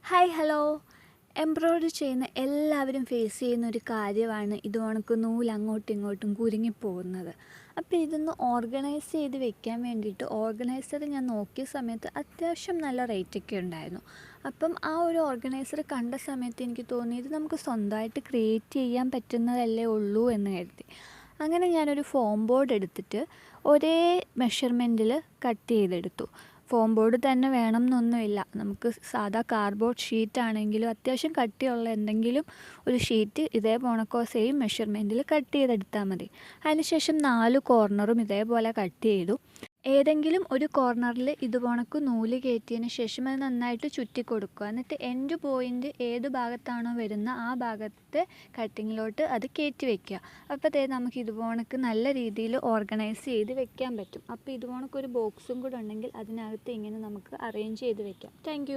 Hi hello. Embroidery ചെയ്യുന്ന എല്ലാവരും face ചെയ്യുന്ന ഒരു കാര്യമാണ് ഇത് കണക്ക് നൂല് അങ്ങോട്ടും ഇങ്ങോട്ടും കുരുങ്ങിപ്പോകുന്നത്. അപ്പോൾ ഇതൊന്ന് ഓർഗനൈസ് ചെയ്ത് വെക്കാൻ വേണ്ടിയിട്ട് ഓർഗനൈസർ ഞാൻ നോക്കിയ സമയത്ത് അത്യാവശ്യം നല്ല റേറ്റൊക്കെ ഉണ്ടായിരുന്നു. അപ്പം ആ ഒരു ഓർഗനൈസർ കണ്ട സമയത്ത് എനിക്ക് തോന്നി ഇത് നമുക്ക് സ്വന്തമായിട്ട് ക്രിയേറ്റ് ചെയ്യാൻ പറ്റുന്നതല്ലേ ഉള്ളൂ എന്ന് കരുതി. അങ്ങനെ ഞാനൊരു ഫോം ബോർഡ് എടുത്തിട്ട് ഒരേ മെഷർമെൻറ്റിൽ കട്ട് ചെയ്തെടുത്തു. ഫോം ബോർഡ് തന്നെ വേണം എന്നൊന്നുമില്ല, നമുക്ക് സാധാ കാർഡ്ബോർഡ് ഷീറ്റ് ആണെങ്കിലും അത്യാവശ്യം കട്ടിയുള്ള എന്തെങ്കിലും ഒരു ഷീറ്റ് ഇതേ പോണക്കോ സെയിം മെഷർമെൻറ്റിൽ കട്ട് ചെയ്തെടുത്താൽ മതി. അതിനുശേഷം 4 കോർണറും ഇതേപോലെ കട്ട് ചെയ്തു. ഏതെങ്കിലും ഒരു കോർണറിൽ ഇത് കണക്ക് നൂല് കയറ്റിയതിന് ശേഷം അത് നന്നായിട്ട് ചുറ്റി കൊടുക്കുക. എന്നിട്ട് എൻഡ് പോയിൻ്റ് ഏത് ഭാഗത്താണോ വരുന്ന ആ ഭാഗത്തെ കട്ടിങ്ങിലോട്ട് അത് കയറ്റി വയ്ക്കുക. അപ്പോൾ നമുക്ക് ഇത് കണക്ക് നല്ല രീതിയിൽ ഓർഗനൈസ് ചെയ്ത് വെക്കാൻ പറ്റും. അപ്പോൾ ഇത് കണക്കൊരു ബോക്സും കൂടെ ഉണ്ടെങ്കിൽ അതിനകത്ത് ഇങ്ങനെ നമുക്ക് അറേഞ്ച് ചെയ്ത് വെക്കാം. താങ്ക്